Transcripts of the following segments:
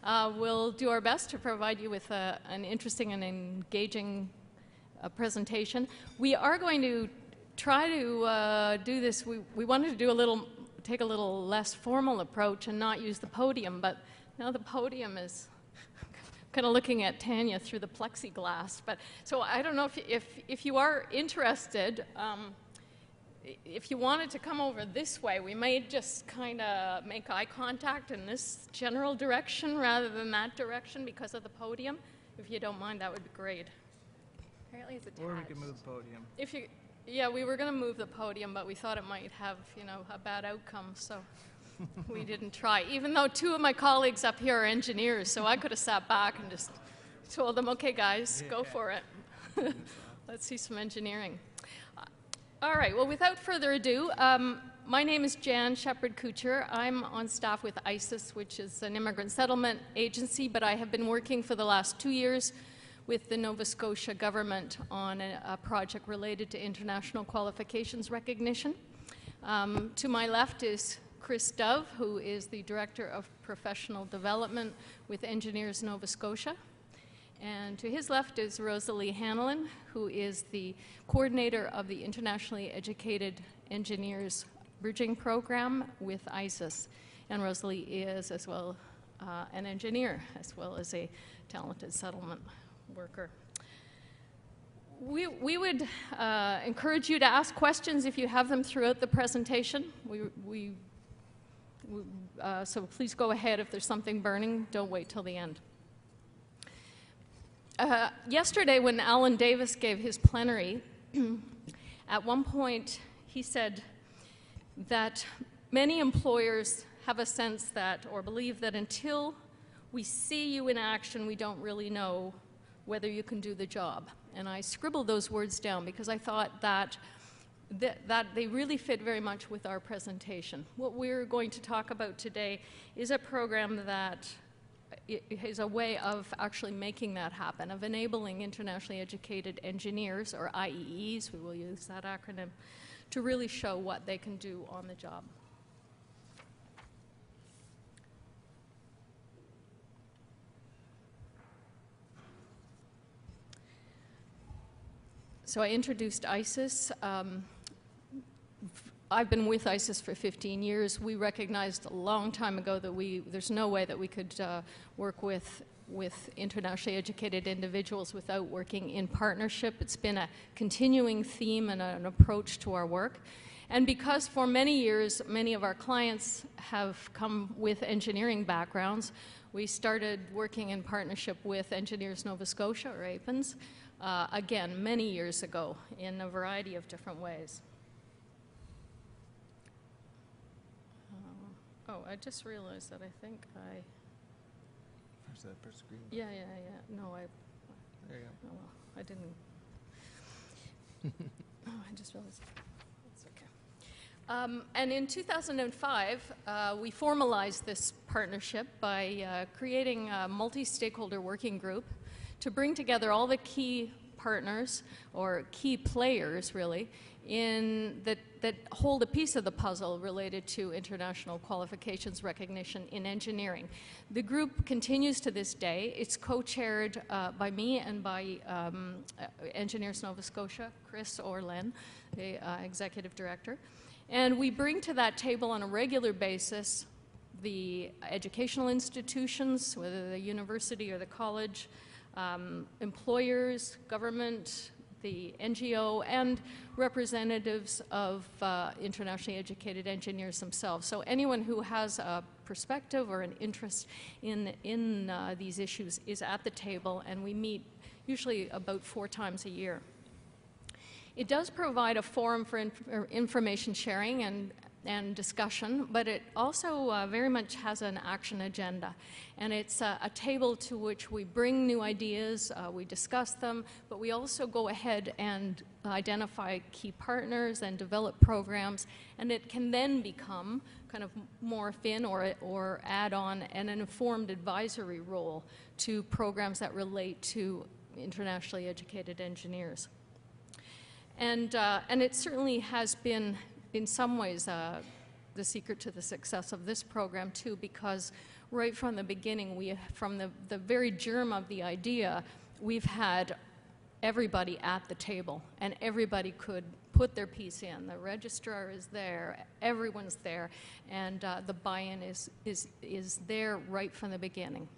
We'll do our best to provide you with an interesting and engaging presentation. We are going to try to do this. We wanted to do take a little less formal approach and not use the podium, but now the podium is kind of looking at Tanya through the plexiglass. But so I don't know if you are interested. If you wanted to come over this way, we may just kind of make eye contact in this general direction rather than that direction because of the podium. If you don't mind, that would be great. Apparently it's attached. Or we can move the podium. Yeah, we were going to move the podium, but we thought it might have, a bad outcome, so we didn't try. Even though two of my colleagues up here are engineers, so I could have sat back and just told them, okay, guys, go for it. Let's see some engineering. All right, well, without further ado, my name is Jan Shepherd-Kuchar. I'm on staff with ISIS, which is an immigrant settlement agency, but I have been working for the last 2 years with the Nova Scotia government on a project related to international qualifications recognition. To my left is Chris Dove, who is the Director of Professional Development with Engineers Nova Scotia. And to his left is Rosalie Hanlon, who is the coordinator of the Internationally Educated Engineers Bridging Program with ISIS. And Rosalie is as well an engineer, as well as a talented settlement worker. We would encourage you to ask questions if you have them throughout the presentation. So please go ahead if there's something burning. Don't wait till the end. Yesterday, when Alan Davis gave his plenary, at one point he said that many employers have a sense that, or believe that until we see you in action, we don't really know whether you can do the job. And I scribbled those words down because I thought that they really fit very much with our presentation. What we're going to talk about today is a program that is a way of actually making that happen, of enabling internationally educated engineers, or IEEs, we will use that acronym, to really show what they can do on the job. So I introduced ISIS. I've been with ISIS for 15 years. We recognized a long time ago that there's no way that we could work with internationally educated individuals without working in partnership. It's been a continuing theme and an approach to our work. And because for many years, many of our clients have come with engineering backgrounds, we started working in partnership with Engineers Nova Scotia, or APENS, again, many years ago in a variety of different ways. Oh, I just realized that I think I... Is that press screen? Yeah. No, There you oh, well, I didn't... Oh, I just realized. That's okay. And in 2005, we formalized this partnership by creating a multi-stakeholder working group to bring together all the key partners, or key players, really, that hold a piece of the puzzle related to international qualifications recognition in engineering. The group continues to this day. It's co-chaired by me and by Engineers Nova Scotia, Chris or Len, the executive director. And we bring to that table on a regular basis the educational institutions, whether the university or the college, employers, government, the NGO, and representatives of internationally educated engineers themselves. So anyone who has a perspective or an interest in these issues is at the table, and we meet usually about 4 times a year. It does provide a forum for information sharing and discussion, but it also very much has an action agenda. And it's a table to which we bring new ideas, we discuss them, but we also go ahead and identify key partners and develop programs, and it can then become kind of morph in or add on an informed advisory role to programs that relate to internationally educated engineers. And it certainly has been, in some ways, the secret to the success of this program, too, because right from the beginning, from the very germ of the idea, we've had everybody at the table, and everybody could put their piece in. The registrar is there, everyone's there, and the buy-in is there right from the beginning.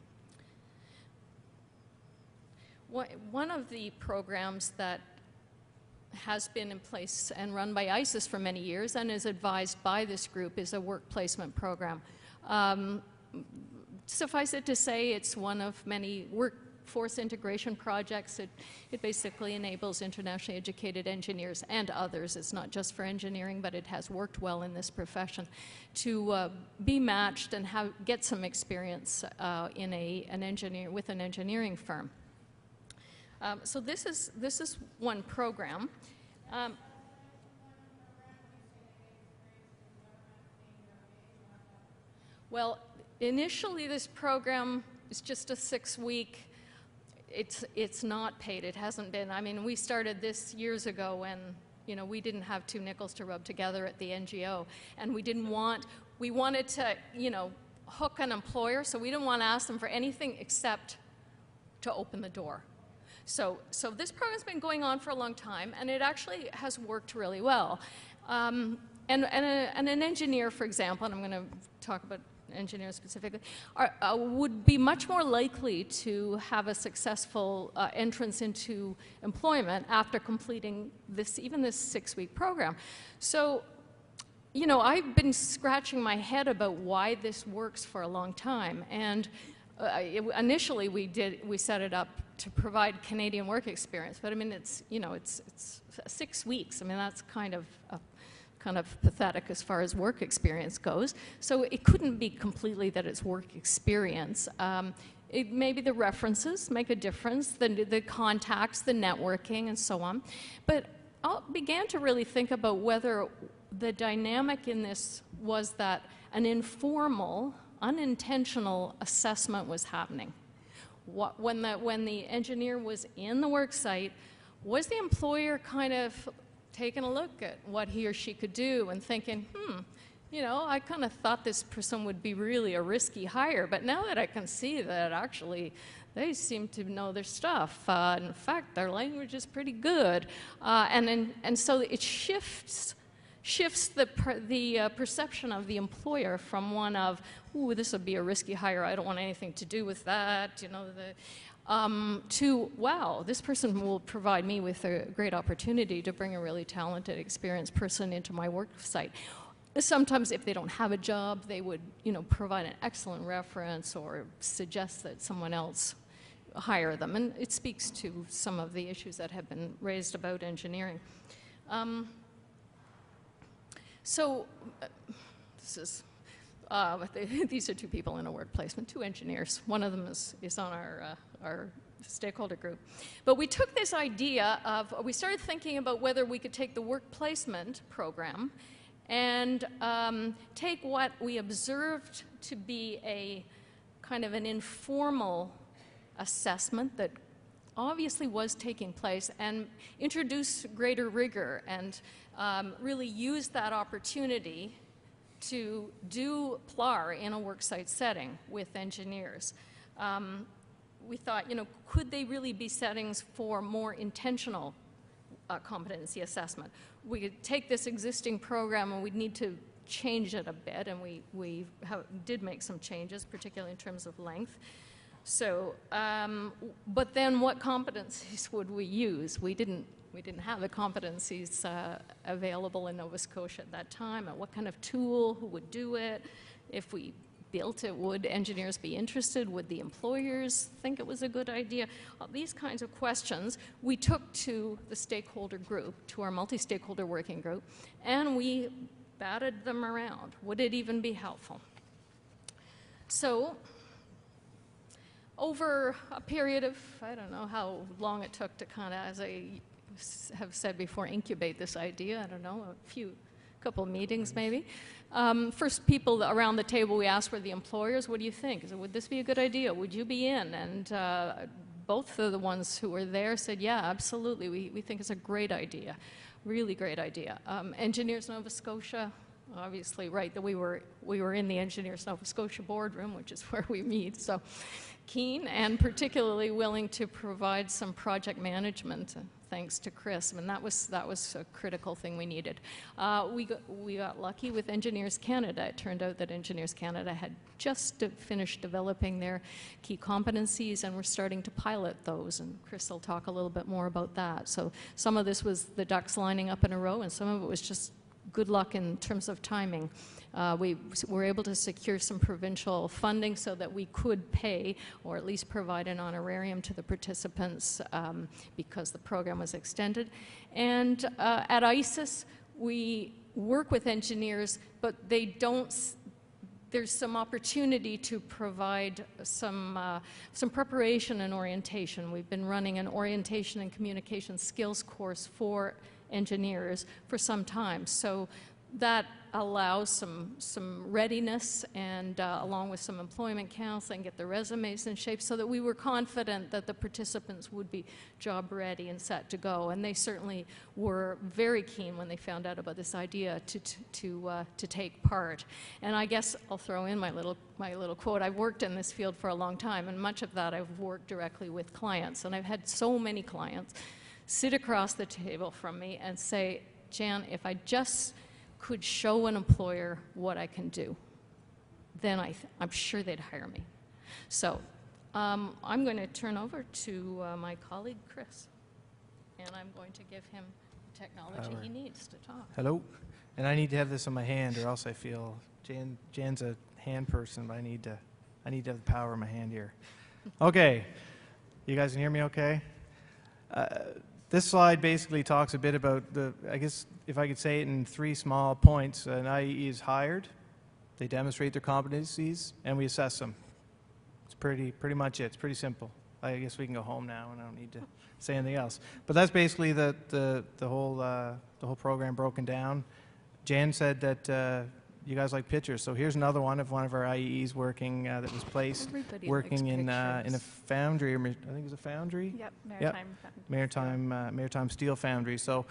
One of the programs that has been in place and run by ISIS for many years and is advised by this group is a work placement program. Suffice it to say, it's one of many workforce integration projects. It basically enables internationally educated engineers and others, it's not just for engineering, but it has worked well in this profession, to be matched and get some experience in with an engineering firm. So this is one program. Well, initially this program is just a 6-week. It's not paid. It hasn't been. I mean, we started this years ago when, you know, we didn't have 2 nickels to rub together at the NGO, and we wanted to, you know, hook an employer, so we didn't want to ask them for anything except to open the door. So this program's been going on for a long time, and it actually has worked really well. And an engineer, for example, and I'm going to talk about engineers specifically, would be much more likely to have a successful entrance into employment after completing even this 6-week program. So, you know, I've been scratching my head about why this works for a long time, and initially we set it up to provide Canadian work experience, but I mean it's 6 weeks. I mean that's kind of pathetic as far as work experience goes. So it couldn't be completely that it's work experience. Maybe the references make a difference, the contacts, the networking, and so on. But I began to really think about whether the dynamic in this was that an informal, unintentional assessment was happening. When the engineer was in the work site, was the employer kind of taking a look at what he or she could do and thinking, you know, I kind of thought this person would be really a risky hire, but now that I can see that actually they seem to know their stuff. In fact, their language is pretty good. And so it shifts the perception of the employer from one of, ooh, this would be a risky hire, I don't want anything to do with that, you know, to, wow, this person will provide me with a great opportunity to bring a really talented, experienced person into my work site. Sometimes if they don't have a job, they would, you know, provide an excellent reference or suggest that someone else hire them. And it speaks to some of the issues that have been raised about engineering. This is, these are 2 people in a work placement, 2 engineers. One of them is on our stakeholder group. But we took this idea we started thinking about whether we could take the work placement program and take what we observed to be a kind of an informal assessment that obviously was taking place and introduce greater rigor and really use that opportunity to do PLAR in a worksite setting with engineers. We thought, you know, could they really be settings for more intentional competency assessment? We could take this existing program and we'd need to change it a bit, and we did make some changes, particularly in terms of length. So, but then what competencies would we use? We didn't have the competencies available in Nova Scotia at that time. What kind of tool? Who would do it? If we built it, would engineers be interested? Would the employers think it was a good idea? These kinds of questions we took to the stakeholder group, to our multi-stakeholder working group, and we batted them around. Would it even be helpful? So, over a period of, I don't know how long it took to kind of, as I have said before, incubate this idea, I don't know, couple of meetings maybe. First people around the table we asked were the employers, what do you think? Would this be a good idea? Would you be in? And both of the ones who were there said, yeah, absolutely, we think it's a great idea, really great idea. Engineers Nova Scotia, obviously right that we were in the Engineers Nova Scotia boardroom, which is where we meet. So keen and particularly willing to provide some project management, thanks to Chris. I mean, that was a critical thing we needed. We got lucky with Engineers Canada. It turned out that Engineers Canada had just finished developing their key competencies, and we're starting to pilot those, and Chris will talk a little bit more about that. So some of this was the ducks lining up in a row, and some of it was just good luck in terms of timing. We were able to secure some provincial funding so that we could pay, or at least provide an honorarium to the participants because the program was extended. And at ISIS, we work with engineers, but they don't. There's some opportunity to provide some preparation and orientation. We've been running an orientation and communication skills course for engineers for some time. So that allows some readiness, and along with some employment counseling, get the resumes in shape so that we were confident that the participants would be job ready and set to go. And they certainly were very keen when they found out about this idea to take part. And I guess I'll throw in my little quote. I've worked in this field for a long time, and much of that I've worked directly with clients. And I've had so many clients sit across the table from me and say, Jan, if I just could show an employer what I can do, then I'm sure they'd hire me. So I'm going to turn over to my colleague, Chris, and I'm going to give him the technology he needs to talk. Hello. And I need to have this in my hand, or else I feel Jan's a hand person, but I need to have the power in my hand here. Okay. You guys can hear me okay? This slide basically talks a bit about I guess if I could say it in 3 small points. An IE is hired, they demonstrate their competencies, and we assess them. It's pretty much it. It's pretty simple. I guess we can go home now, and I don't need to say anything else. But that's basically the whole program broken down. Jan said that you guys like pictures, so here's another one of our IEs working that was placed. Everybody working in likes a foundry, or I think it was a foundry. Yep, Maritime. Yep. Maritime Steel Foundry. So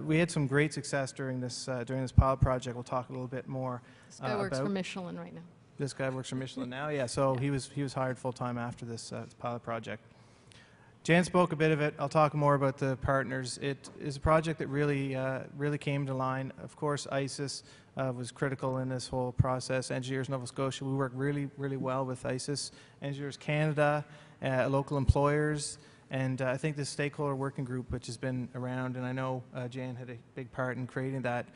we had some great success during this pilot project. We'll talk a little bit more This guy works for Michelin right now. This guy works for Michelin now. Yeah. So he was hired full time after this pilot project. Jan spoke a bit of it. I'll talk more about the partners. It is a project that really came to line. Of course, ISIS was critical in this whole process. Engineers Nova Scotia, we work really well with ISIS. Engineers Canada, local employers, and I think the stakeholder working group, which has been around, and I know Jan had a big part in creating that,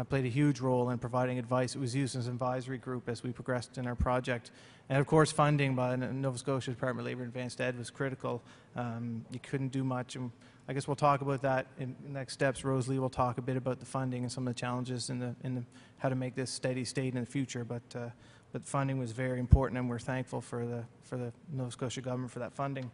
played a huge role in providing advice. It was used as an advisory group as we progressed in our project. And of course, funding by Nova Scotia Department of Labour and Advanced Ed was critical. You couldn't do much, and I guess we'll talk about that in the next steps. Rosalie will talk a bit about the funding and some of the challenges in how to make this steady state in the future. But funding was very important, and we're thankful for the Nova Scotia government for that funding.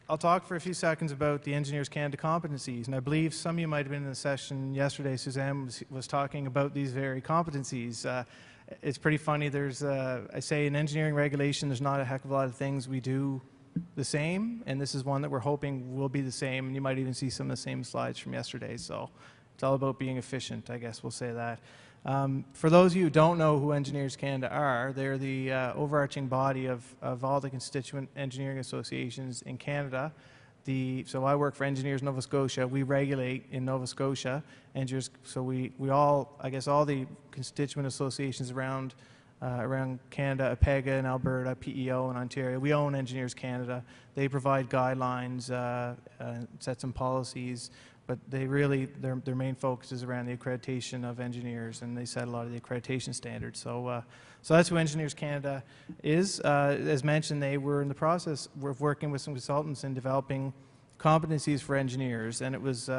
I'll talk for a few seconds about the Engineers Canada competencies, and I believe some of you might have been in the session yesterday. Suzanne was talking about these very competencies. It's pretty funny. There's, I say in engineering regulation, there's not a heck of a lot of things we do the same, and this is one that we're hoping will be the same, and you might even see some of the same slides from yesterday. So it's all about being efficient, I guess we'll say that. For those of you who don't know who Engineers Canada are, they're the overarching body of all the constituent engineering associations in Canada. So I work for Engineers Nova Scotia. We regulate in Nova Scotia. So we all, I guess all the constituent associations around Canada, APEGA in Alberta, PEO in Ontario, we own Engineers Canada. They provide guidelines, set some policies, but they really, their main focus is around the accreditation of engineers, and they set a lot of the accreditation standards. So that's who Engineers Canada is. As mentioned, they were in the process of working with some consultants in developing competencies for engineers, and it was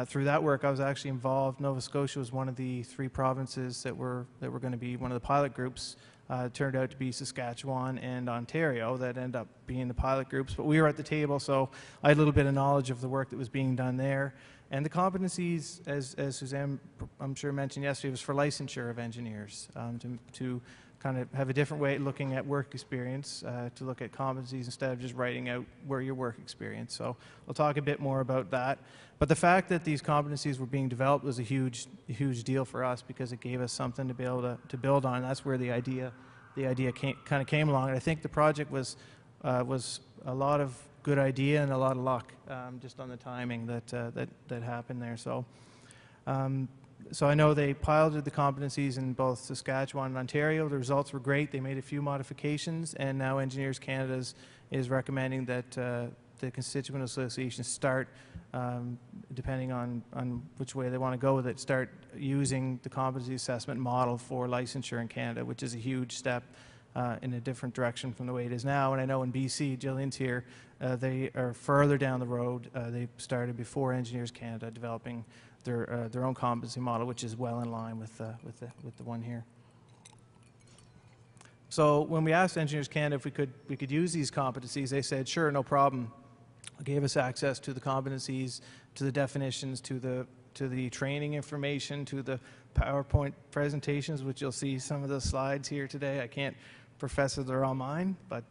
through that work I was actually involved. Nova Scotia was one of the 3 provinces that were going to be one of the pilot groups. It turned out to be Saskatchewan and Ontario that ended up being the pilot groups, but we were at the table, so I had a little bit of knowledge of the work that was being done there. And the competencies, as Suzanne I'm sure mentioned yesterday, was for licensure of engineers, to kind of have a different way of looking at work experience, to look at competencies instead of just writing out where your work experience. So we'll talk a bit more about that. But the fact that these competencies were being developed was a huge deal for us, because it gave us something to be able to build on. And that's where the idea kind of came along. And I think the project was a lot of good idea and a lot of luck, just on the timing that happened there. So. So I know they piloted the competencies in both Saskatchewan and Ontario. The results were great. They made a few modifications, and now Engineers Canada is recommending that the constituent associations start, depending on which way they want to go with it, start using the competency assessment model for licensure in Canada, which is a huge step in a different direction from the way it is now. And I know in BC, Jillian's here, they are further down the road. They started before Engineers Canada developing their own competency model, which is well in line with the one here. So when we asked Engineers Canada if we could use these competencies, they said sure, no problem. Gave us access to the competencies, to the definitions, to the training information, to the PowerPoint presentations, which you'll see some of the slides here today. I can't profess that they're all mine, but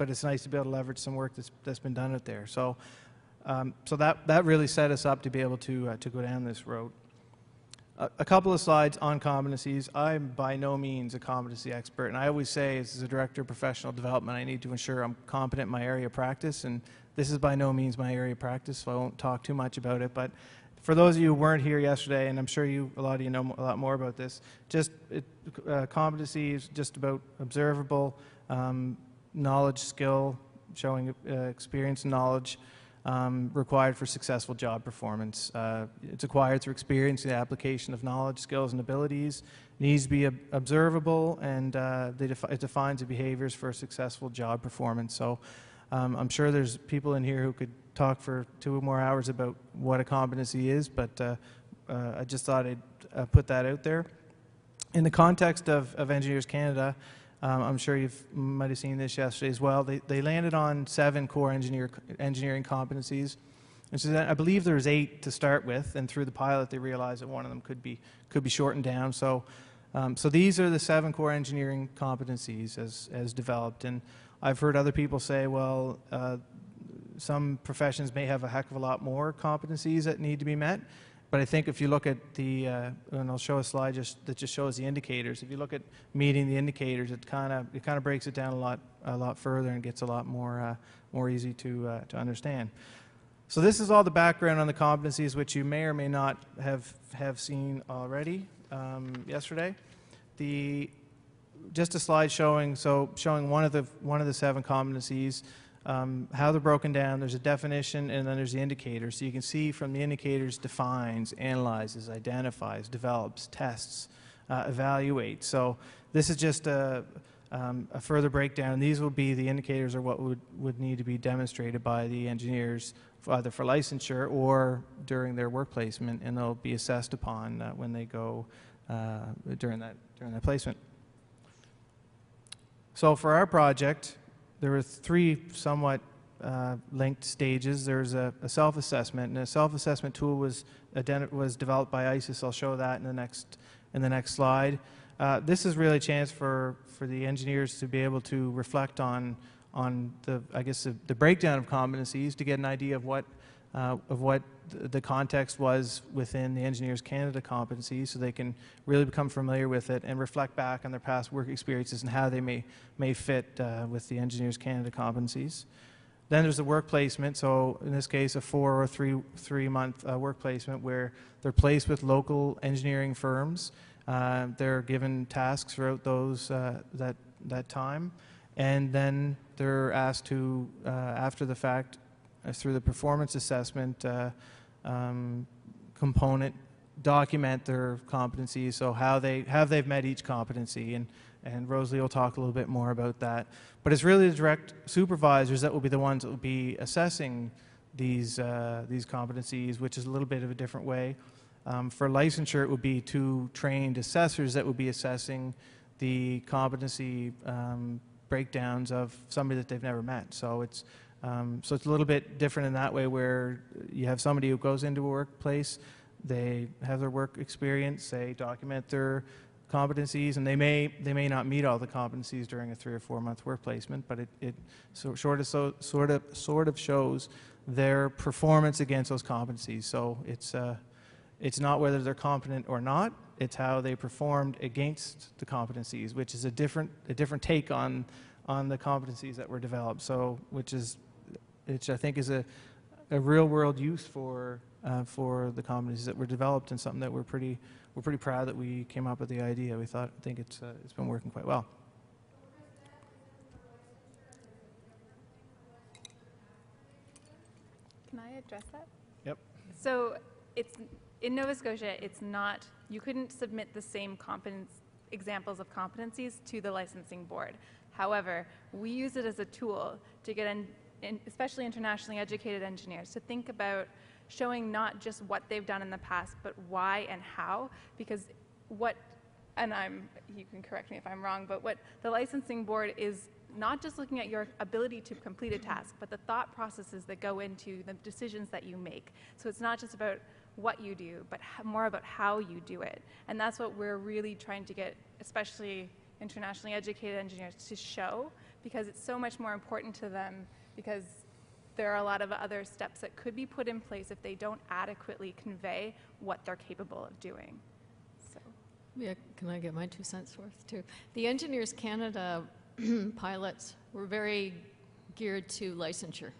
it's nice to be able to leverage some work that's been done out there. So that really set us up to be able to go down this road. A couple of slides on competencies. I'm by no means a competency expert, and I always say, as a director of professional development, I need to ensure I'm competent in my area of practice, and this is by no means my area of practice, so I won't talk too much about it. But for those of you who weren't here yesterday, and I'm sure a lot of you know a lot more about this, competency is just about observable knowledge, skill, showing experience and knowledge, required for successful job performance. It's acquired through experience, the application of knowledge, skills, and abilities. It needs to be observable, and it defines the behaviors for successful job performance. So I'm sure there's people in here who could talk for 2 more hours about what a competency is, but I just thought I'd put that out there. In the context of Engineers Canada, I'm sure you might have seen this yesterday as well. They landed on 7 core engineering competencies. And so I believe there was 8 to start with, and through the pilot they realized that one of them could be shortened down. So these are the 7 core engineering competencies as developed. And I've heard other people say, well, some professions may have a heck of a lot more competencies that need to be met. But I think if you look at and I'll show a slide that just shows the indicators. If you look at meeting the indicators, it kind of breaks it down a lot further and gets a lot more easy to understand. So this is all the background on the competencies, which you may or may not have seen already yesterday. Just a slide showing one of the 7 competencies. How they're broken down. There's a definition, and then there's the indicators. So you can see from the indicators: defines, analyzes, identifies, develops, tests, evaluates. So this is just a further breakdown. These will be the indicators, or what would need to be demonstrated by the engineers, either for licensure or during their work placement, and they'll be assessed upon when they go during that placement. So for our project, there were 3 somewhat linked stages. There's a self-assessment, and a self-assessment tool was developed by ISIS. I'll show that in the next slide. This is really a chance for the engineers to be able to reflect on the breakdown of competencies, to get an idea of what the context was within the Engineers Canada competencies, so they can really become familiar with it and reflect back on their past work experiences and how they may fit with the Engineers Canada competencies. Then there's the work placement. So in this case, a 4 or 3 month work placement where they're placed with local engineering firms. They're given tasks throughout that time, and then they're asked to, after the fact, through the performance assessment component, document their competencies, so how they've met each competency, and Rosalie will talk a little bit more about that. But it's really the direct supervisors that will be the ones that will be assessing these competencies, which is a little bit of a different way. For licensure, it would be 2 trained assessors that would be assessing the competency breakdowns of somebody that they've never met. So it's a little bit different in that way, where you have somebody who goes into a workplace, they have their work experience, they document their competencies, and they may not meet all the competencies during a 3 or 4 month work placement, but it sort of shows their performance against those competencies. So it's not whether they're competent or not, it's how they performed against the competencies, which is a different take on the competencies that were developed. So which I think is a real world use for the competencies that were developed, and something that we're pretty proud that we came up with the idea. I think it's been working quite well. Can I address that? Yep. So it's in Nova Scotia, it's not, you couldn't submit the same examples of competencies to the licensing board. However, we use it as a tool to get especially internationally educated engineers to think about showing not just what they've done in the past, but why and how, because you can correct me if I'm wrong, but what the licensing board is not just looking at your ability to complete a task, but the thought processes that go into the decisions that you make. So it's not just about what you do, but more about how you do it. And that's what we're really trying to get, especially internationally educated engineers, to show, because it's so much more important to them, because there are a lot of other steps that could be put in place if they don't adequately convey what they're capable of doing. So. Yeah, can I get my 2 cents worth too? The Engineers Canada pilots were very geared to licensure.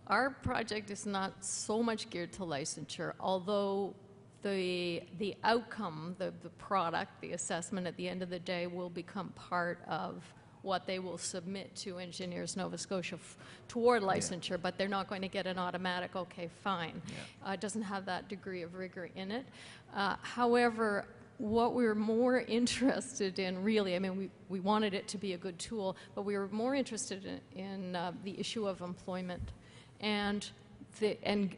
Our project is not so much geared to licensure, although the outcome, the product, the assessment at the end of the day will become part of what they will submit to Engineers Nova Scotia toward licensure, but they're not going to get an automatic, okay, fine. It doesn't have that degree of rigor in it. However, what we were more interested in, really, I mean, we wanted it to be a good tool, but we were more interested in the issue of employment and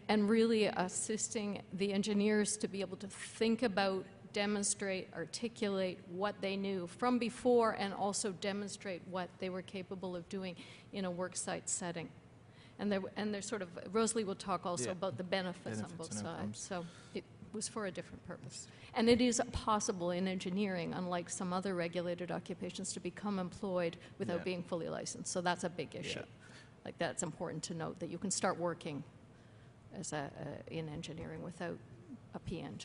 really assisting the engineers to be able to think about, demonstrate, articulate what they knew from before, and also demonstrate what they were capable of doing in a worksite setting. And there's sort of, Rosalie will talk also about the benefits on both sides. So it was for a different purpose. And it is possible in engineering, unlike some other regulated occupations, to become employed without being fully licensed. So that's a big issue. Like, that's important to note, that you can start working as in engineering without a PEng.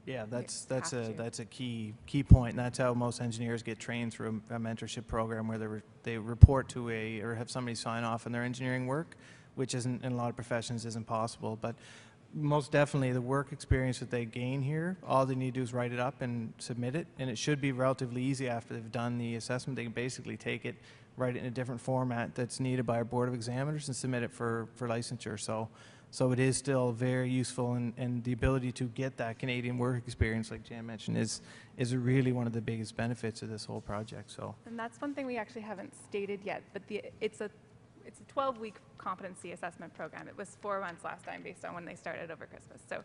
Yeah, that's a key point, and that's how most engineers get trained through a mentorship program, where they report to or have somebody sign off on their engineering work, which isn't, in a lot of professions, isn't possible. But most definitely, the work experience that they gain here, all they need to do is write it up and submit it, and it should be relatively easy after they've done the assessment. They can basically take it, write it in a different format that's needed by our Board of Examiners, and submit it for licensure. So it is still very useful, and the ability to get that Canadian work experience, like Jan mentioned, is really one of the biggest benefits of this whole project. So. And that's one thing we actually haven't stated yet, but it's a 12-week competency assessment program. It was 4 months last time based on when they started over Christmas. So,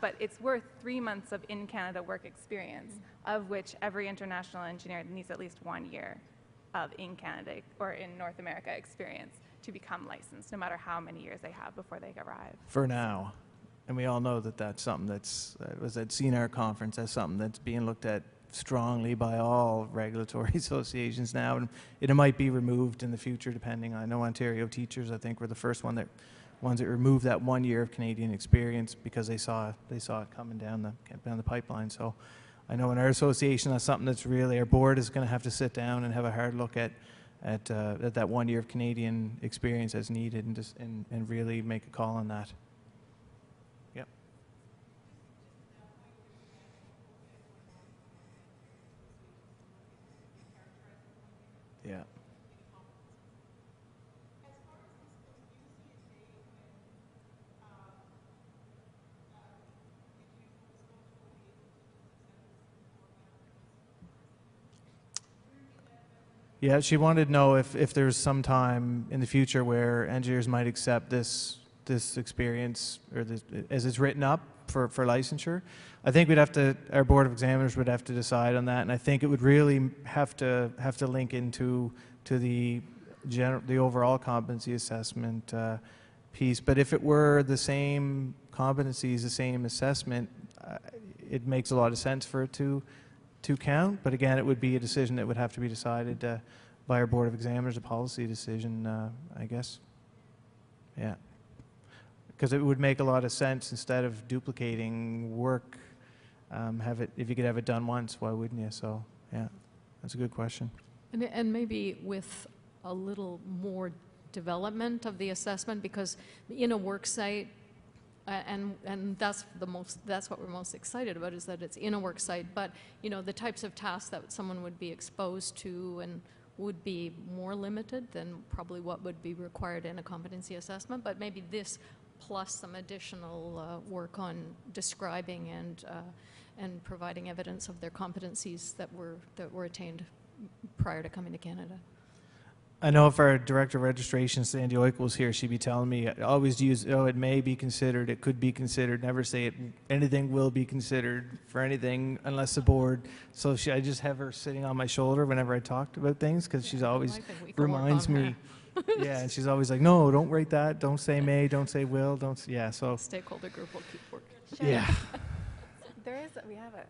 but it's worth 3 months of in-Canada work experience, of which every international engineer needs at least 1 year of in-Canada or in North America experience to become licensed, no matter how many years they have before they arrive. For now. And we all know that that's something that's, was at CNR conference, that's something that's being looked at strongly by all regulatory associations now, and it might be removed in the future, depending. I know Ontario teachers, I think, were the first ones that removed that 1 year of Canadian experience because they saw it coming down the pipeline. So I know in our association, that's something that's really, our board is going to have to sit down and have a hard look at that 1 year of Canadian experience as needed, and really make a call on that. Yep. Yeah. Yeah, she wanted to know if there's some time in the future where engineers might accept this experience, or this, as it's written up for licensure. I think our Board of Examiners would have to decide on that, and I think it would really have to link into the overall competency assessment piece. But if it were the same competencies, the same assessment, it makes a lot of sense for it to to count, but again, it would be a decision that would have to be decided by our Board of Examiners, a policy decision, I guess. Yeah. Because it would make a lot of sense, instead of duplicating work, have it, if you could have it done once, why wouldn't you? So, yeah, that's a good question. And maybe with a little more development of the assessment, because in a work site, and that's what we're most excited about, is that it's in a work site, but you know, the types of tasks that someone would be exposed to and would be more limited than probably what would be required in a competency assessment, but maybe this plus some additional work on describing and providing evidence of their competencies that were attained prior to coming to Canada. I know if our Director of Registration, Sandy Oik, was here, she'd be telling me, always use, oh, it may be considered, it could be considered, never say it, anything will be considered for anything unless the board. So I just have her sitting on my shoulder whenever I talked about things, because she's always reminds me. Yeah, and she's always like, no, don't write that, don't say may, don't say will, don't, yeah, so. Stakeholder group will keep working. Sure. Yeah. We have a.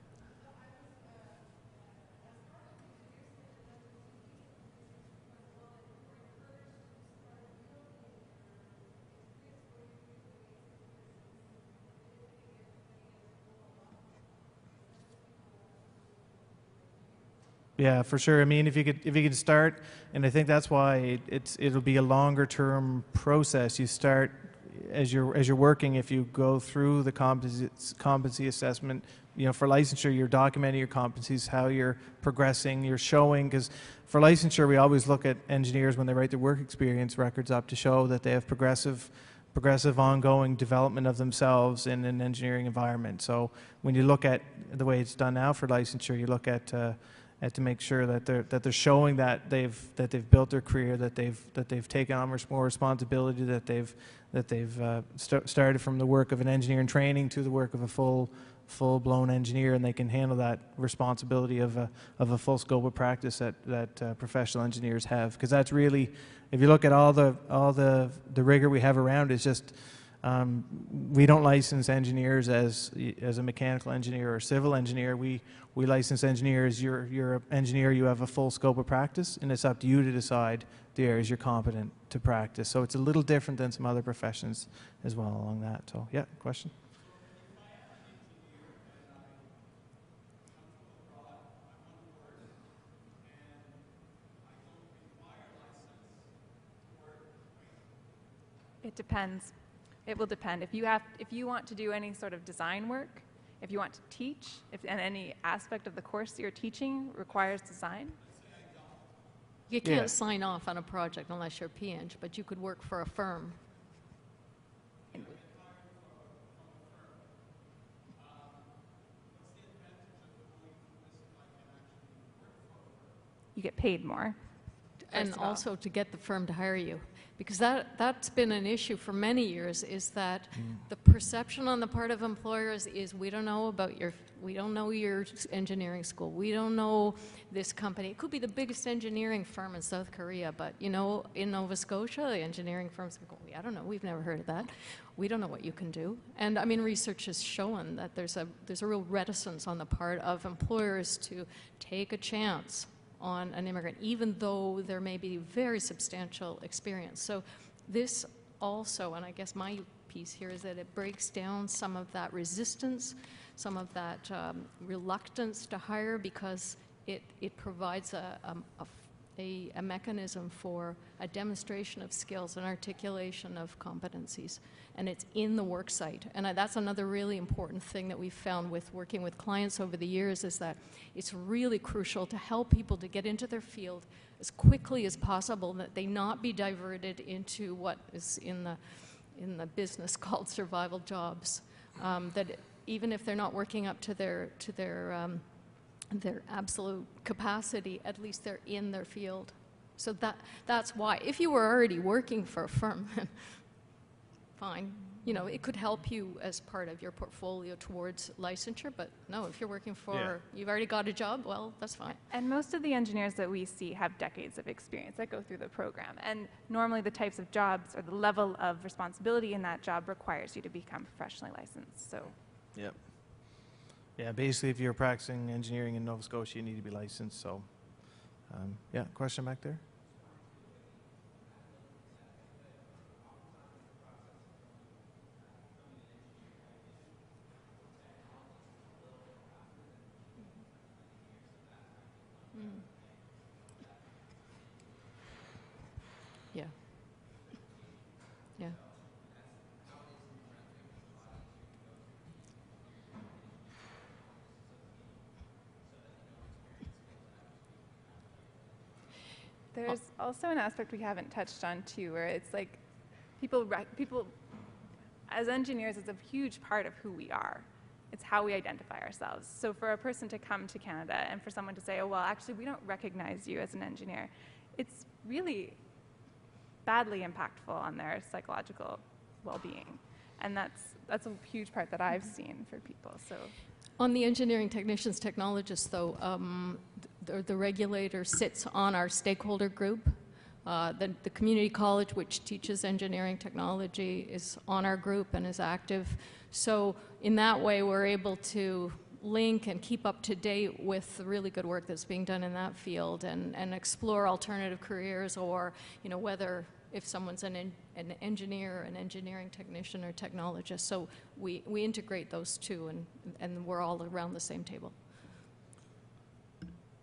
Yeah, for sure. I mean, if you could start, and I think that's why it'll be a longer term process. You start as you're working. If you go through the competency assessment, you know, for licensure, you're documenting your competencies, how you're progressing, you're showing. Because for licensure, we always look at engineers when they write their work experience records up to show that they have progressive ongoing development of themselves in an engineering environment. So when you look at the way it's done now for licensure, you look at to make sure that they're showing that they've built their career, that they've taken on more responsibility, that they've started from the work of an engineer in training to the work of a full-blown engineer, and they can handle that responsibility of a full scope of practice that professional engineers have. Because that's really, if you look at all the rigor we have around, it's just. We don't license engineers as a mechanical engineer or civil engineer. We license engineers. You're an engineer. You have a full scope of practice, and it's up to you to decide the areas you're competent to practice. So it's a little different than some other professions as well along that. So yeah, question. It depends. It will depend. If you want to do any sort of design work, if you want to teach, and any aspect of the course you're teaching requires design. You can't sign off on a project unless you're a PEng, but you could work for a firm. You get paid more. And also to get the firm to hire you. Because that's been an issue for many years, is that the perception on the part of employers is we don't know your engineering school, we don't know this company. It could be the biggest engineering firm in South Korea, but you know, in Nova Scotia, the engineering firms go, I don't know, we've never heard of that. We don't know what you can do. And I mean, research has shown that there's a real reticence on the part of employers to take a chance on an immigrant, even though there may be very substantial experience. So this also, and I guess my piece here is that it breaks down some of that resistance, some of that reluctance to hire, because it provides a mechanism for a demonstration of skills and articulation of competencies, and it's in the work site. And that's another really important thing that we've found with working with clients over the years, is that it's really crucial to help people to get into their field as quickly as possible, that they not be diverted into what is in the business called survival jobs, that even if they're not working up to their absolute capacity, at least they're in their field. So that's why. If you were already working for a firm, fine. You know, it could help you as part of your portfolio towards licensure, but no, if you're working for, you've already got a job, well, that's fine. And most of the engineers that we see have decades of experience that go through the program. And normally the types of jobs or the level of responsibility in that job requires you to become professionally licensed. So. Yep. Yeah, basically, if you're practicing engineering in Nova Scotia, you need to be licensed. So, yeah, question back there? Yeah. Yeah. There's also an aspect we haven't touched on too, where it's like people, as engineers, it's a huge part of who we are. It's how we identify ourselves. So for a person to come to Canada and for someone to say, oh, well, actually, we don't recognize you as an engineer, it's really badly impactful on their psychological well-being. And that's a huge part that I've seen for people. So, On the engineering technicians, technologists, though, the regulator sits on our stakeholder group. The community college, which teaches engineering technology, is on our group and is active. So in that way, we're able to link and keep up to date with the really good work that's being done in that field and explore alternative careers, or, you know, whether if someone's an engineer, an engineering technician or technologist. So we integrate those two, and we're all around the same table.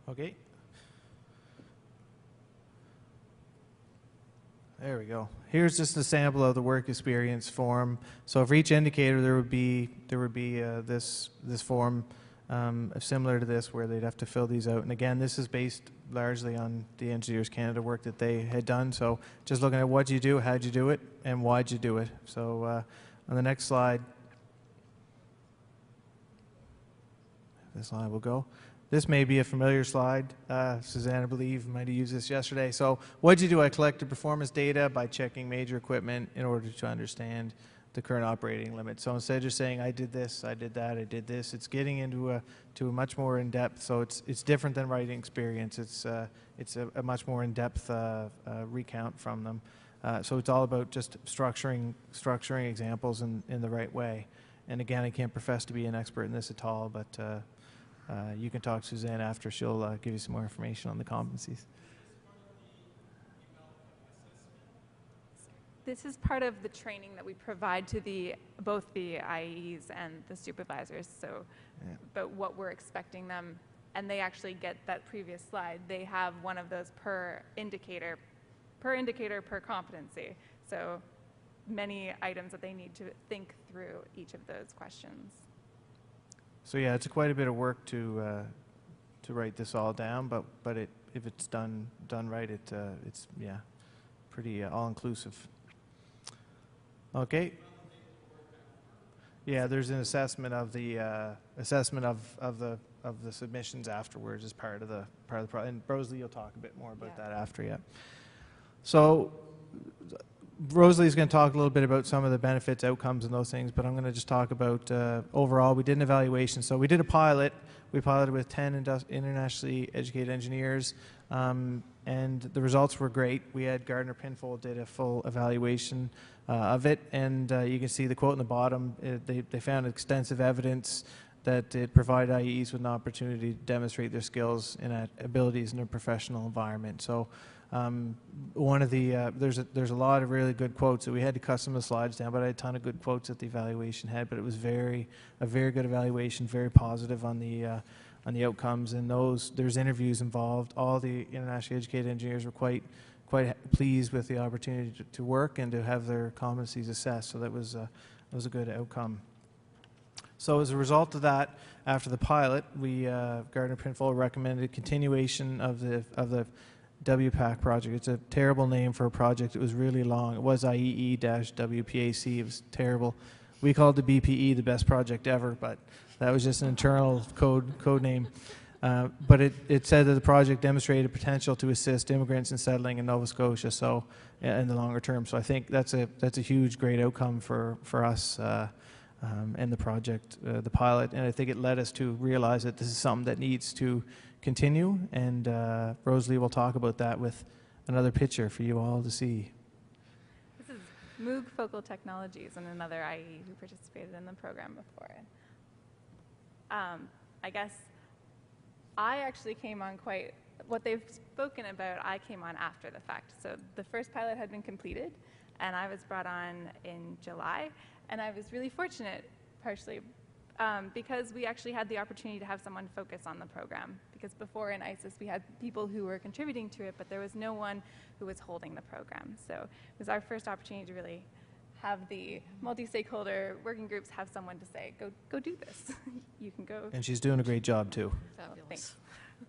Okay. There we go. Here's just a sample of the work experience form. So for each indicator, there would be this form similar to this, where they'd have to fill these out. And again, this is based largely on the Engineers Canada work that they had done. So just looking at what you do, how'd you do it, and why'd you do it. So on the next slide, this slide will go. This may be a familiar slide. Suzanne, I believe, might have used this yesterday. So what did you do? I collected performance data by checking major equipment in order to understand the current operating limit. So instead of just saying, I did this, I did that, I did this, it's getting into a much more in-depth. So it's different than writing experience. It's a much more in-depth recount from them. So it's all about just structuring examples in the right way. And again, I can't profess to be an expert in this at all, but you can talk to Suzanne after. She'll give you some more information on the competencies. this is part of the training that we provide to both the IEs and the supervisors. So, Yeah. but what we're expecting them, and they actually get that previous slide. They have one of those per indicator, per competency. So many items that they need to think through each of those questions. So yeah, it's quite a bit of work to write this all down, but if it's done right, it's yeah, pretty all-inclusive. Okay. Yeah, there's an assessment of the of the submissions afterwards as part of the process. And Rosalie, you'll talk a bit more about that after, yeah. So Rosalie's going to talk a little bit about some of the benefits, outcomes, and those things, but I'm going to just talk about overall. We did an evaluation. So we did a pilot. We piloted with 10 internationally educated engineers, and the results were great. We had Gardner Pinfold did a full evaluation of it, and you can see the quote in the bottom. They found extensive evidence that it provided IEs with an opportunity to demonstrate their skills and abilities in a professional environment. So one of the there's a lot of really good quotes. So we had to cut some of the slides down, but I had a ton of good quotes that the evaluation had. But it was a very good evaluation, very positive on the outcomes. And there's interviews involved. All the internationally educated engineers were quite pleased with the opportunity to work and to have their competencies assessed. So that was a good outcome. So as a result of that, after the pilot, we Gardner Pinfold recommended continuation of the WPAC project. It's a terrible name for a project. It was really long. It was IEE-WPAC. It was terrible. We called the BPE the best project ever, but that was just an internal code name. But it said that the project demonstrated potential to assist immigrants in settling in Nova Scotia. So in the longer term, so I think that's a huge, great outcome for us. And the project, the pilot, and I think it led us to realize that this is something that needs to continue, and Rosalie will talk about that with another picture for you all to see. This is Moog Focal Technologies and another IE who participated in the program before. I guess I actually came on what they've spoken about, I came on after the fact. So the first pilot had been completed, and I was brought on in July, and I was really fortunate, partially, because we actually had the opportunity to have someone focus on the program. Because before in ISIS, we had people who were contributing to it, but there was no one who was holding the program. So it was our first opportunity to really have the multi-stakeholder working groups have someone to say, go do this. You can go. And she's doing a great job, too. Fabulous. Thanks.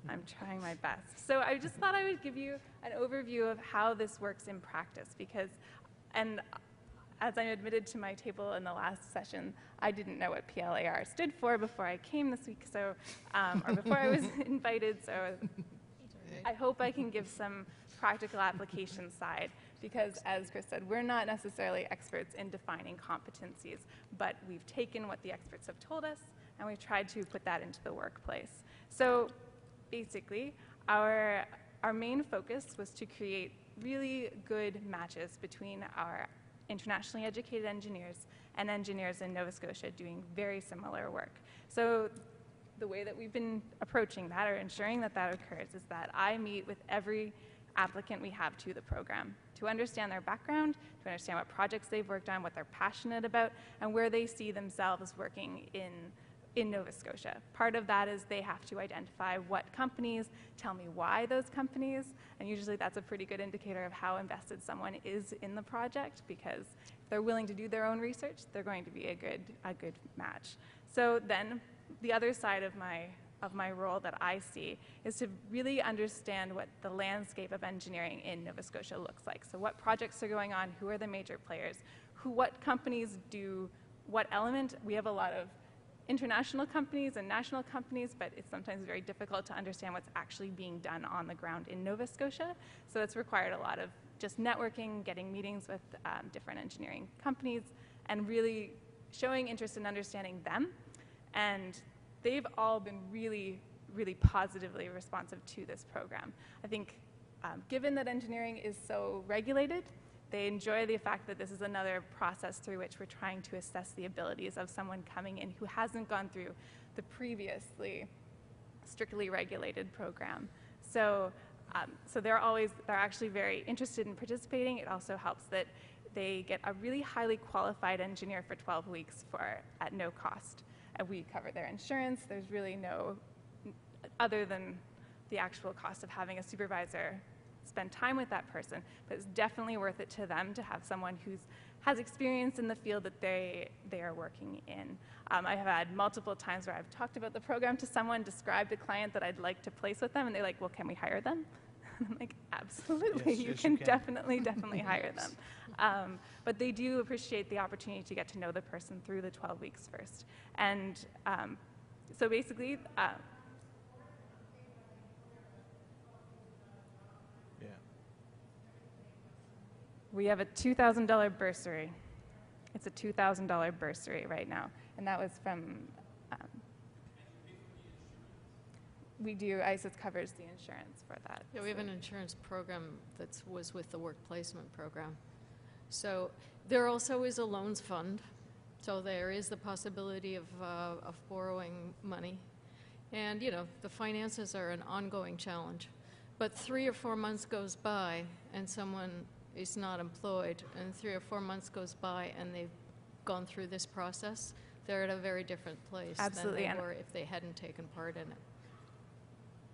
I'm trying my best. So I just thought I would give you an overview of how this works in practice because, and as I admitted to my table in the last session, I didn't know what PLAR stood for before I came this week, so, or before I was invited, so I hope I can give some practical application side because, as Chris said, we're not necessarily experts in defining competencies, but we've taken what the experts have told us and we've tried to put that into the workplace. So basically, our main focus was to create really good matches between our internationally educated engineers and engineers in Nova Scotia doing very similar work. So the way that we've been approaching that or ensuring that that occurs is that I meet with every applicant we have to the program to understand their background, to understand what projects they've worked on, what they're passionate about, and where they see themselves working in Nova Scotia. Part of that is they have to identify what companies, tell me why those companies, and usually that's a pretty good indicator of how invested someone is in the project because if they're willing to do their own research, they're going to be a good match. So then the other side of my role that I see is to really understand what the landscape of engineering in Nova Scotia looks like. So what projects are going on, who are the major players, what companies do what element. We have a lot of international companies and national companies, but it's sometimes very difficult to understand what's actually being done on the ground in Nova Scotia. So it's required a lot of just networking, getting meetings with different engineering companies, and really showing interest in understanding them. And they've all been really, really positively responsive to this program. I think given that engineering is so regulated, they enjoy the fact that this is another process through which we're trying to assess the abilities of someone coming in who hasn't gone through the previously strictly regulated program. So, so they're actually very interested in participating. It also helps that they get a really highly qualified engineer for 12 weeks at no cost. And we cover their insurance. There's really no, other than the actual cost of having a supervisor spend time with that person, but it's definitely worth it to them to have someone who has experience in the field that they are working in. I have had multiple times where I've talked about the program to someone, described a client that I'd like to place with them, and they're like, well, can we hire them? I'm like, absolutely, Yes, you yes, can you can. definitely hire them. But they do appreciate the opportunity to get to know the person through the 12 weeks first. And so basically, we have a $2,000 bursary. It's a $2,000 bursary right now. And that was from, we do, ISIS covers the insurance for that. Yeah, we have an insurance program that was with the work placement program. So there also is a loans fund. So there is the possibility of borrowing money. And, you know, the finances are an ongoing challenge. But 3 or 4 months goes by and someone is not employed, and 3 or 4 months goes by and they've gone through this process, they're at a very different place Absolutely. than they were if they hadn't taken part in it.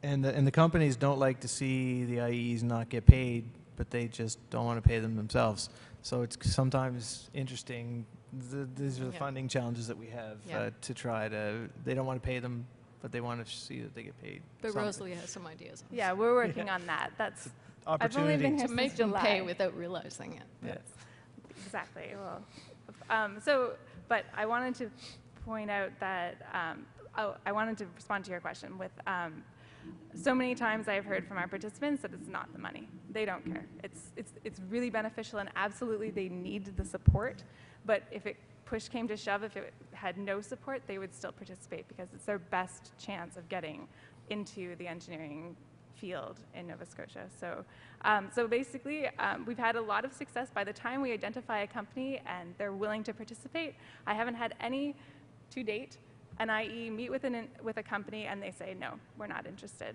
And the companies don't like to see the IEs not get paid, but they just don't want to pay them themselves. So it's sometimes interesting. These are the Yeah. funding challenges that we have Yeah. to try to. They don't want to pay them, but they want to see that they get paid. But something. Rosalie has some ideas on Yeah, we're working on that. That's I've only Opportunity. been here to make since them July. pay without realizing it. Yeah. Exactly. Well, but I wanted to point out that I wanted to respond to your question with. So many times I've heard from our participants that it's not the money. They don't care. It's really beneficial and absolutely they need the support. But if push came to shove, if it had no support, they would still participate because it's their best chance of getting into the engineering field in Nova Scotia. So, so basically, we've had a lot of success. By the time we identify a company and they're willing to participate, I haven't had any to date an IE meet with a company and they say, no, we're not interested.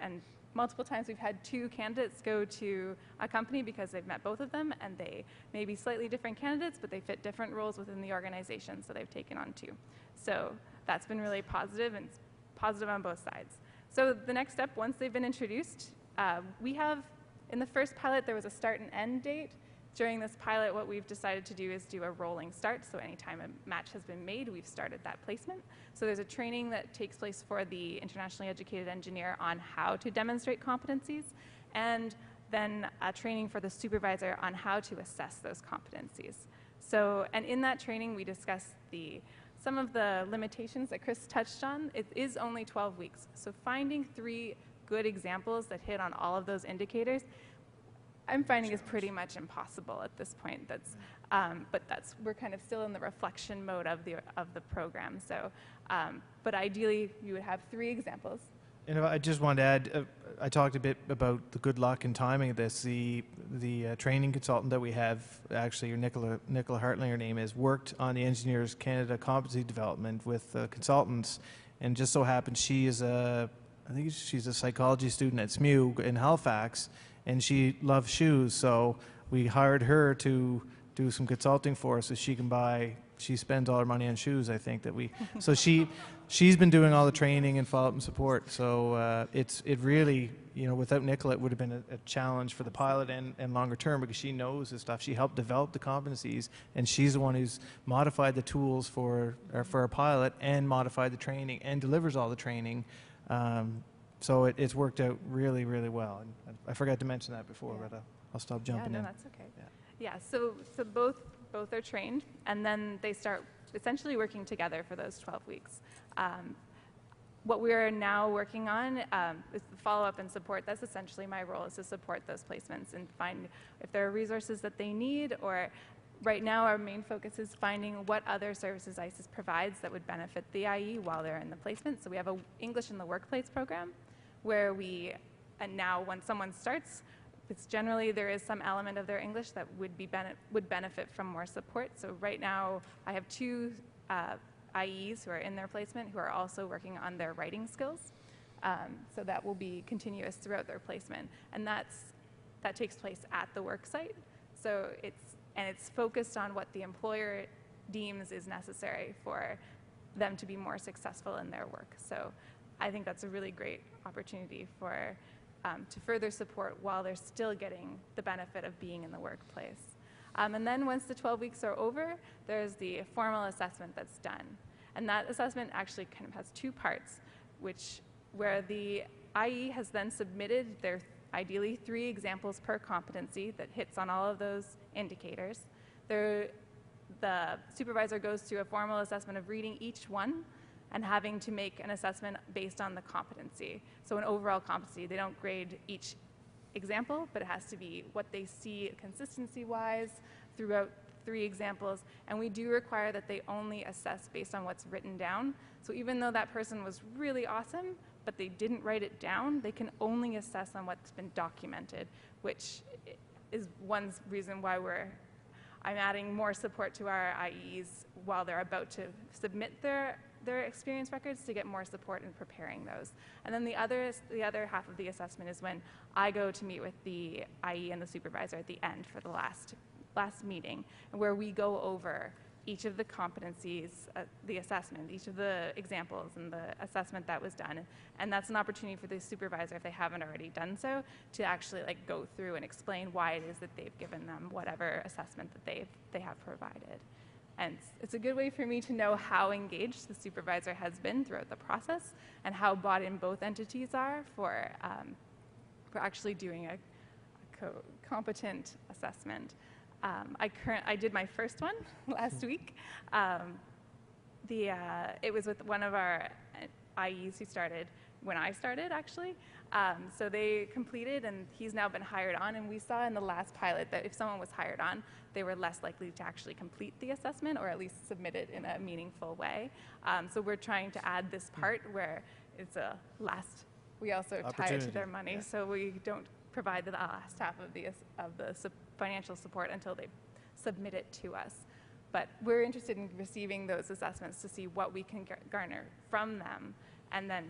And multiple times we've had 2 candidates go to a company because they've met both of them, and they may be slightly different candidates, but they fit different roles within the organization, so they've taken on 2. So that's been really positive, and it's positive on both sides. So the next step, once they've been introduced, we have, in the first pilot, there was a start and end date. During this pilot, what we've decided to do is do a rolling start. So anytime a match has been made, we've started that placement. So there's a training that takes place for the internationally educated engineer on how to demonstrate competencies, and then a training for the supervisor on how to assess those competencies. So, and in that training, we discuss some of the limitations that Chris touched on. It is only 12 weeks. So finding 3 good examples that hit on all of those indicators, I'm finding is pretty much impossible at this point. But we're kind of still in the reflection mode of the program. So, but ideally, you would have 3 examples. And I just wanted to add, I talked a bit about the good luck and timing of this. The training consultant that we have, actually, Nicola Hartling, her name is, worked on the Engineers Canada competency development with consultants, and just so happens she is I think she's a psychology student at SMU in Halifax, and she loves shoes, so we hired her to do some consulting for us so she spends all her money on shoes, I think, so she's been doing all the training and follow-up and support, so it really, without Nicola, it would have been a challenge for the pilot and longer term, because she knows this stuff. She helped develop the competencies, and she's the one who's modified the tools for our pilot and modified the training and delivers all the training. So it's worked out really, really well. And I forgot to mention that before, but I'll stop jumping in. Yeah, no, that's okay. Yeah, so both are trained, and then they start essentially working together for those 12 weeks. What we're now working on is the follow-up and support. That's essentially my role, is to support those placements and find if there are resources that they need, or right now our main focus is finding what other services ICES provides that would benefit the IE while they're in the placement. So we have a English in the Workplace program where and now when someone starts, it's generally there is some element of their English that would benefit from more support. So right now I have 2 IEs who are in their placement who are also working on their writing skills. So that will be continuous throughout their placement. And that takes place at the work site. So it's focused on what the employer deems is necessary for them to be more successful in their work. So I think that's a really great opportunity to further support while they're still getting the benefit of being in the workplace. And then once the 12 weeks are over, there's the formal assessment that's done. And that assessment actually kind of has 2 parts, where the IE has then submitted their ideally 3 examples per competency that hits on all of those indicators. The supervisor goes through a formal assessment of reading each one and having to make an assessment based on the competency. So an overall competency, they don't grade each example, but it has to be what they see consistency-wise throughout 3 examples. And we do require that they only assess based on what's written down. So even though that person was really awesome, but they didn't write it down, they can only assess on what's been documented, which is one reason why I'm adding more support to our IEs while they're about to submit their experience records to get more support in preparing those. And then the other half of the assessment is when I go to meet with the IE and the supervisor at the end for the last meeting, where we go over each of the competencies, the assessment, each of the examples and the assessment that was done. And that's an opportunity for the supervisor, if they haven't already done so, to actually go through and explain why it is that they've given them whatever assessment that they have provided. And it's a good way for me to know how engaged the supervisor has been throughout the process and how bought in both entities are for actually doing a competent assessment. I did my first one last week. It was with one of our IEs who started when I started, actually. So they completed, and he's now been hired on. And we saw in the last pilot that if someone was hired on, they were less likely to actually complete the assessment, or at least submit it in a meaningful way. So we're trying to add this part where it's a last. We also tie it to their money, so we don't provide the last half of the financial support until they submit it to us. But we're interested in receiving those assessments to see what we can garner from them and then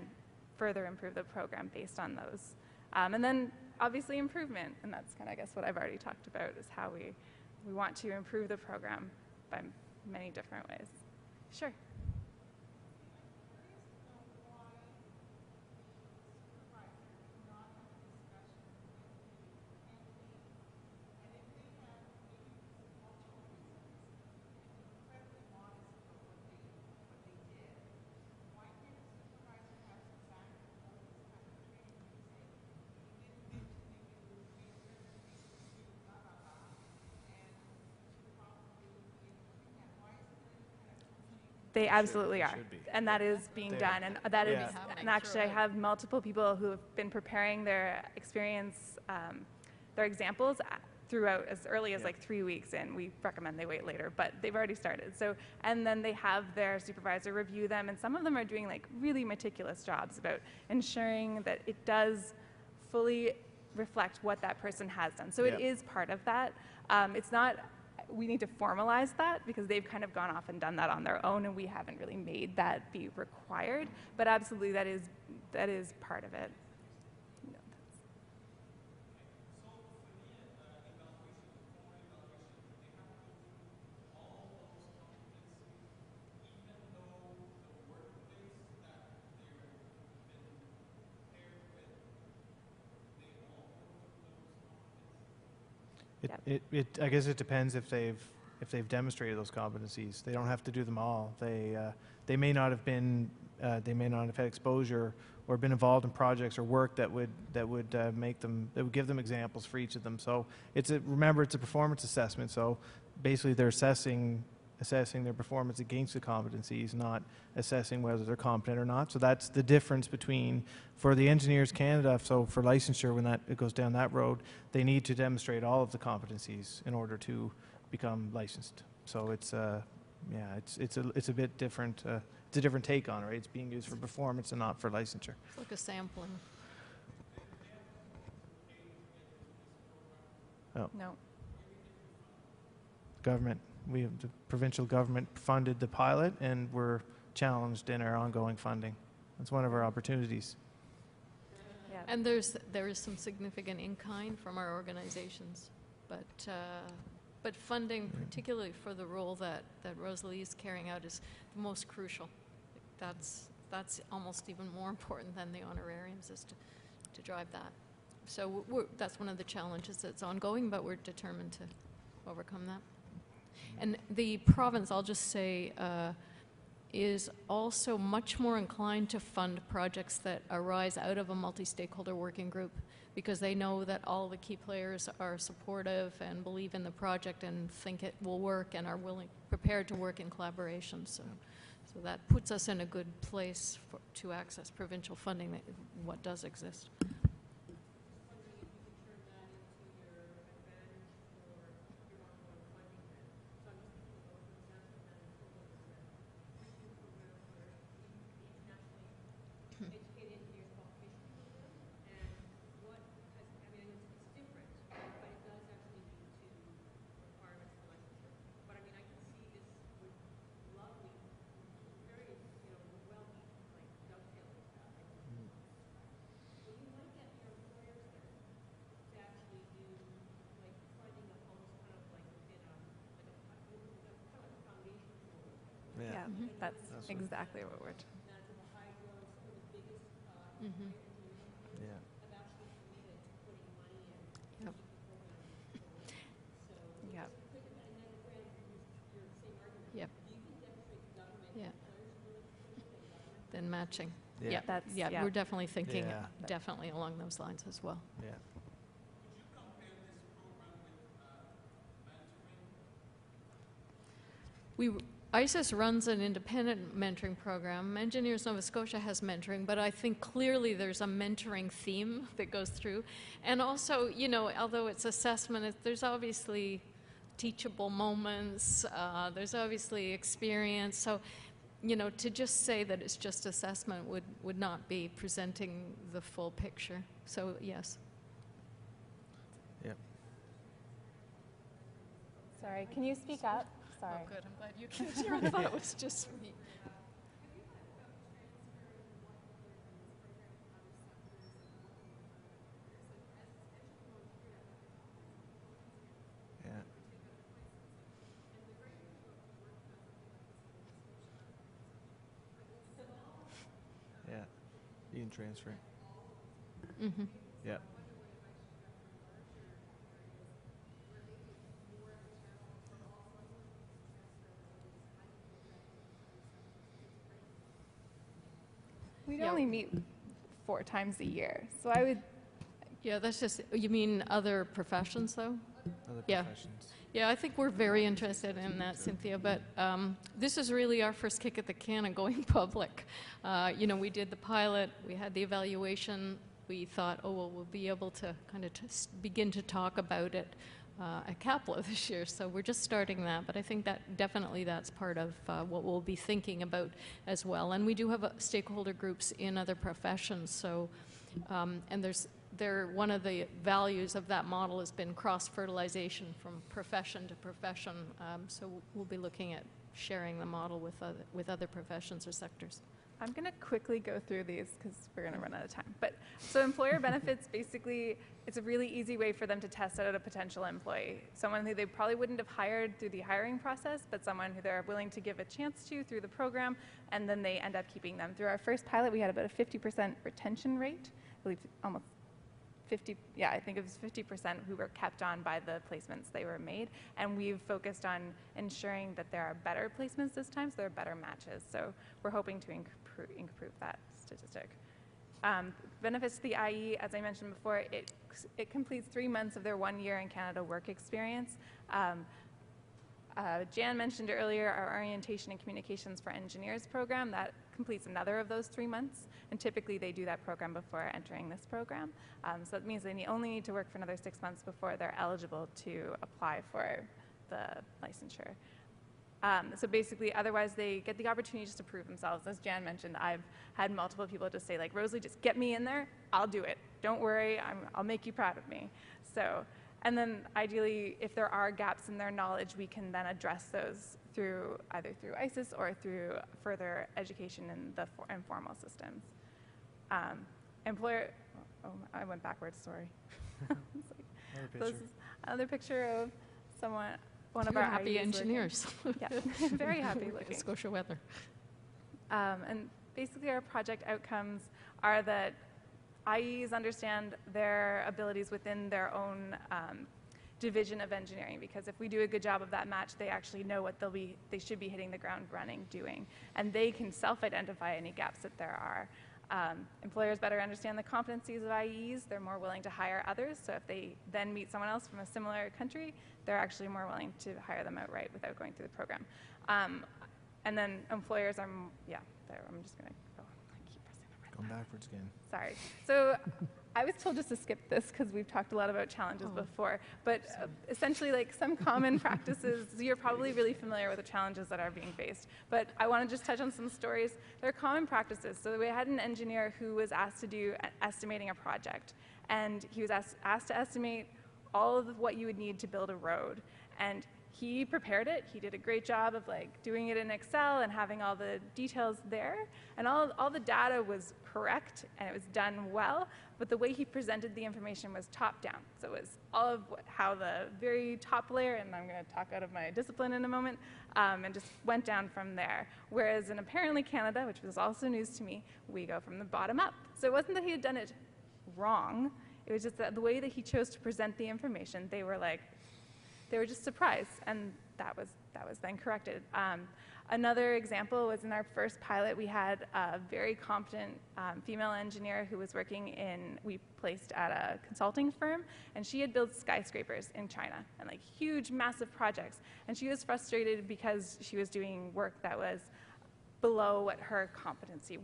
further improve the program based on those. And then obviously improvement, and that's kind of, I guess, what I've already talked about is how we want to improve the program by many different ways. Sure. They absolutely are, should be. and that is being They- done, and that is, Yeah. and actually I have multiple people who have been preparing their experience, their examples throughout as early as Yeah. like 3 weeks in. We recommend they wait later, but they've already started. So, and then they have their supervisor review them, and some of them are doing like really meticulous jobs about ensuring that it does fully reflect what that person has done. So it Yeah. is part of that. It's not, we need to formalize that because they've kind of gone off and done that on their own, and we haven't really made that be required. But absolutely, that is part of it. You know, that's- I guess it depends if they've demonstrated those competencies. They don't have to do them all. They may not have been they may not have had exposure or been involved in projects or work that would give them examples for each of them. So remember it's a performance assessment. So basically they're assessing their performance against the competencies, not assessing whether they're competent or not. So that's the difference between, for the Engineers Canada, so for licensure, when it goes down that road, they need to demonstrate all of the competencies in order to become licensed. So it's a bit different. It's a different take on it, right? It's being used for performance and not for licensure. It's like a sampling. No. Government. The provincial government funded the pilot, and we're challenged in our ongoing funding. That's one of our opportunities. Yeah. And there is some significant in-kind from our organizations, but funding, particularly for the role that Rosalie is carrying out, is the most crucial. That's almost even more important than the honorariums, is to drive that. So that's one of the challenges that's ongoing, but we're determined to overcome that. And the province, I'll just say, is also much more inclined to fund projects that arise out of a multi-stakeholder working group, because they know that all the key players are supportive and believe in the project and think it will work and are prepared to work in collaboration. So that puts us in a good place to access provincial funding, what does exist. Yeah, that's exactly what we're. Mm-hmm. Yeah. Yep. Yeah. Yep. Yeah. Then matching. Yeah. Yeah. That's- Yeah, yeah. we're definitely thinking Yeah. definitely along those lines as well. Yeah. ISIS runs an independent mentoring program. Engineers Nova Scotia has mentoring, but I think clearly there's a mentoring theme that goes through. And also, you know, although it's assessment, there's obviously teachable moments, there's obviously experience. So, you know, to just say that it's just assessment would not be presenting the full picture. So, yes. Yep. Sorry, can you speak up sorry. Oh, good. I'm glad you can hear. I thought it was just me. Yeah. Yeah. You can transfer. Mm-hmm. Yeah. We'd Yeah. only meet 4 times a year, so I would. Yeah, that's just, you mean other professions, though? Other Yeah. professions. Yeah, I think we're very interested in that, Cynthia, but this is really our first kick at the can of going public. You know, we did the pilot, we had the evaluation, we thought, oh, well, we'll be able to kind of begin to talk about it at CAPLA this year, so we're just starting that, but I think that definitely that's part of what we'll be thinking about as well. And we do have stakeholder groups in other professions, so, and one of the values of that model has been cross-fertilization from profession to profession. So we'll be looking at sharing the model with other professions or sectors. I'm going to quickly go through these because we're going to run out of time. But so employer benefits, basically, it's a really easy way for them to test out a potential employee. Someone who they probably wouldn't have hired through the hiring process, but someone who they're willing to give a chance to through the program, and then they end up keeping them. Through our first pilot, we had about a 50% retention rate. I believe almost 50, yeah, I think it was 50% who were kept on by the placements they were made. And we've focused on ensuring that there are better placements this time, so there are better matches. So we're hoping to improve that statistic. Benefits to the IE, as I mentioned before, it completes 3 months of their 1 year in Canada work experience. Jan mentioned earlier our Orientation and Communications for Engineers program. That completes another of those 3 months, and typically they do that program before entering this program. So that means they only need to work for another 6 months before they're eligible to apply for the licensure. So basically, otherwise they get the opportunity just to prove themselves. As Jan mentioned, I've had multiple people just say, like, Rosalie, just get me in there, I'll do it. Don't worry, I'll make you proud of me. So. And then ideally, if there are gaps in their knowledge, we can then address those either through ISIS or through further education in the informal systems. Employer, I went backwards, sorry. Another This picture. is another picture of one of Two our happy IEs engineers. Yeah, very happy looking. Scotia weather. And basically our project outcomes are that IEs understand their abilities within their own division of engineering, because if we do a good job of that match, they actually know what they should be hitting the ground running doing, and they can self-identify any gaps that there are. Employers better understand the competencies of IEs. They're more willing to hire others, so if they then meet someone else from a similar country, they're actually more willing to hire them outright without going through the program. And then employers are, I'm just going to go. I keep pressing the red Going button. backwards again. Sorry. So I was told just to skip this because we've talked a lot about challenges before. But essentially, like, some common practices, you're probably really familiar with the challenges that are being faced. But I want to just touch on some stories. There are common practices. So we had an engineer who was asked to do estimating a project. And he was asked to estimate all of what you would need to build a road. And he prepared it. He did a great job of, like, doing it in Excel and having all the details there. And all the data was correct and it was done well, but the way he presented the information was top down. So it was all of how the very top layer, and I'm going to talk out of my discipline in a moment, and just went down from there. Whereas in Apparently Canada, which was also news to me, we go from the bottom up. So it wasn't that he had done it wrong. It was just that the way that he chose to present the information, they were just surprised, and that was then corrected. Another example was in our first pilot, we had a very competent female engineer who was we placed at a consulting firm, and she had built skyscrapers in China, and, like, huge, massive projects. And she was frustrated because she was doing work that was below what her competency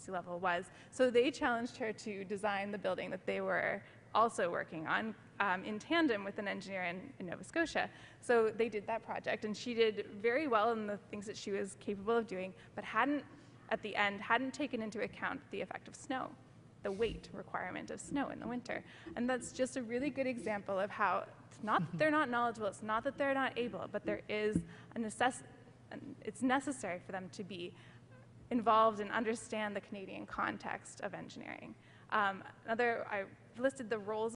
level was. So they challenged her to design the building that they were also working on in tandem with an engineer in Nova Scotia. So they did that project, and she did very well in the things that she was capable of doing, but at the end hadn't taken into account the effect of snow. the weight requirement of snow in the winter. And that's just a really good example of how it's not that they're not knowledgeable, it's not that they're not able, but there is it's necessary for them to be involved and understand the Canadian context of engineering. I listed the roles